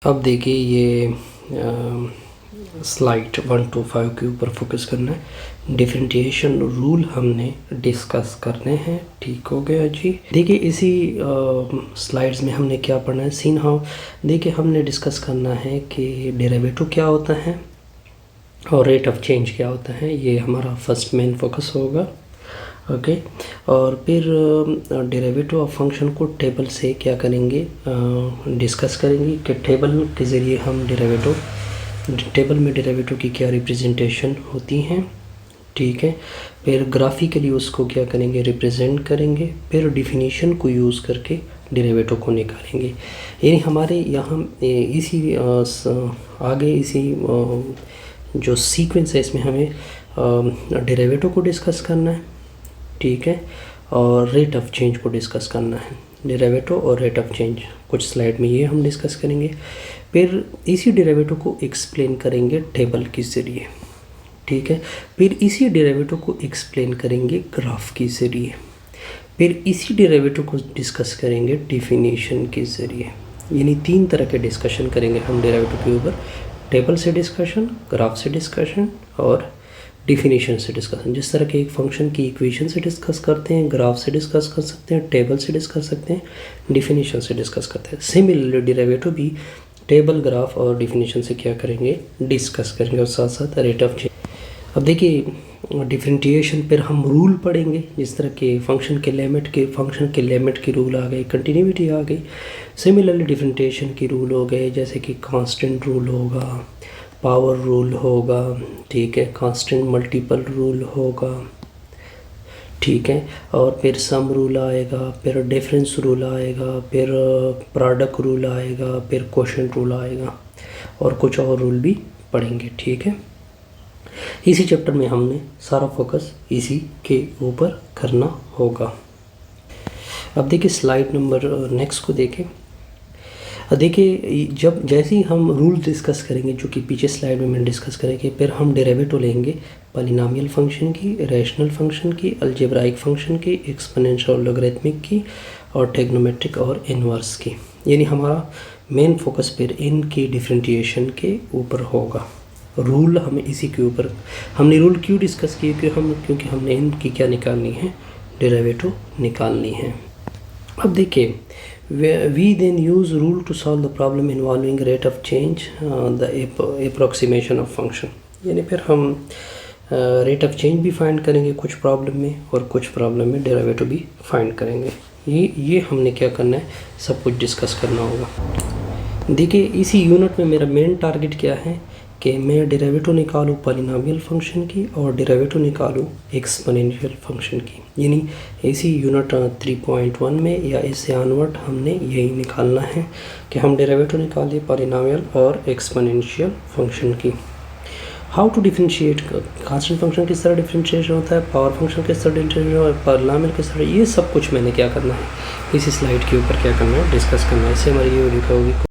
अब देखिए ये स्लाइड 1 to 5 के ऊपर फोकस करना है। डिफरेंशिएशन रूल हमने डिस्कस करने हैं। ठीक हो गया जी। देखिए इसी स्लाइड्स में हमने क्या पढ़ना है, सीन हाउ। देखिए हमने डिस्कस करना है कि डेरिवेटिव क्या होता है और रेट ऑफ चेंज क्या होता है। ये हमारा फर्स्ट मेन फोकस होगा। ओके और फिर डेरिवेटिव ऑफ फंक्शन को टेबल से क्या करेंगे, डिस्कस करेंगे कि टेबल के ज़रिए हम टेबल में डेरिवेटिव की क्या रिप्रेजेंटेशन होती हैं। ठीक है, फिर ग्राफिकली उसको क्या करेंगे, रिप्रेजेंट करेंगे। फिर डिफिनीशन को यूज़ करके डेरिवेटिव को निकालेंगे। यानी हमारे यहाँ इसी आगे इसी जो सीक्वेंस है इसमें हमें डेरिवेटिव को डिस्कस करना है। ठीक है, और रेट ऑफ चेंज को डिस्कस करना है। डेरिवेटिव और रेट ऑफ चेंज कुछ स्लाइड में ये हम डिस्कस करेंगे। फिर इसी डेरिवेटिव को एक्सप्लेन करेंगे टेबल के ज़रिए। ठीक है, फिर इसी डेरिवेटिव को एक्सप्लेन करेंगे ग्राफ के ज़रिए। फिर इसी डेरिवेटिव को डिस्कस करेंगे डिफिनीशन के ज़रिए। यानी 3 तरह के डिस्कशन करेंगे हम डेरिवेटिव के ऊपर। टेबल से डिस्कशन, ग्राफ से डिस्कशन और डिफिनीशन से डिस्कशन। जिस तरह के एक फंक्शन की इक्वेशन से डिस्कस करते हैं, ग्राफ से डिस्कस कर सकते हैं, टेबल से डिस्कस सकते हैं, डिफिनीशन से डिस्कस करते हैं। सिमिलरली डेरिवेटिव भी टेबल, ग्राफ और डिफिनीशन से क्या करेंगे, डिस्कस करेंगे और साथ साथ रेट ऑफ चेंज। अब देखिए डिफरेंशिएशन पर हम रूल पढ़ेंगे। जिस तरह के फंक्शन के लिमिट के रूल आ गए, कंटिन्यूटी आ गई। सिमिलरली डिफरेंशिएशन के रूल हो गए, जैसे कि कांस्टेंट रूल होगा, पावर रूल होगा। ठीक है, कांस्टेंट मल्टीपल रूल होगा। ठीक है, और फिर सम रूल आएगा, फिर डिफरेंस रूल आएगा, फिर प्रोडक्ट रूल आएगा, फिर क्वोशिएंट रूल आएगा और कुछ और रूल भी पढ़ेंगे। ठीक है, इसी चैप्टर में हमने सारा फोकस इसी के ऊपर करना होगा। अब देखिए स्लाइड नंबर नेक्स्ट को देखें। देखिए जैसे ही हम रूल डिस्कस करेंगे, जो कि पीछे स्लाइड में मैंने डिस्कस करेंगे, फिर हम डेरिवेटिव लेंगे पॉलिनोमियल फंक्शन की, रैशनल फंक्शन की, अलजेब्राइक फंक्शन की, एक्सपोनेंशियल और लॉगरिथमिक की और ट्रिग्नोमेट्रिक और इनवर्स की। यानी हमारा मेन फोकस फिर इनकी डिफरेंशिएशन के ऊपर होगा। रूल हमें इसी के ऊपर, हमने रूल क्यों डिस्कस किए, क्योंकि हमने इनकी क्या निकालनी है, डेरिवेटिव निकालनी है। अब देखिए we then use rule to solve the problem involving rate of change, the approximation of function। यानी फिर हम रेट ऑफ चेंज भी फाइंड करेंगे कुछ प्रॉब्लम में और कुछ प्रॉब्लम में डेरिवेटिव भी फाइंड करेंगे। ये हमने क्या करना है, सब कुछ डिस्कस करना होगा। देखिए इसी यूनिट में मेरा मेन टारगेट क्या है कि मैं डेरिवेटिव निकालूँ पॉलिनोमियल फंक्शन की और डेरिवेटिव निकालूँ एक्सपोनेंशियल फंक्शन की। यानी इसी यूनिट 3.1 में या इससे ऑनवर्ड हमने यही निकालना है कि हम डेरिवेटिव निकालें पॉलिनोमियल और एक्सपोनेंशियल फंक्शन की। How to differentiate, constant function किस तरह डिफरेंशिएशन होता है, पावर फंक्शन किस तरह डिफरेंशिएशन होता है, पॉलिनोमियल किस तरह, ये सब कुछ मैंने क्या करना है, इसी स्लाइड के ऊपर क्या करना है, डिस्कस करना है। इससे हमारी ये वीडियो होगी।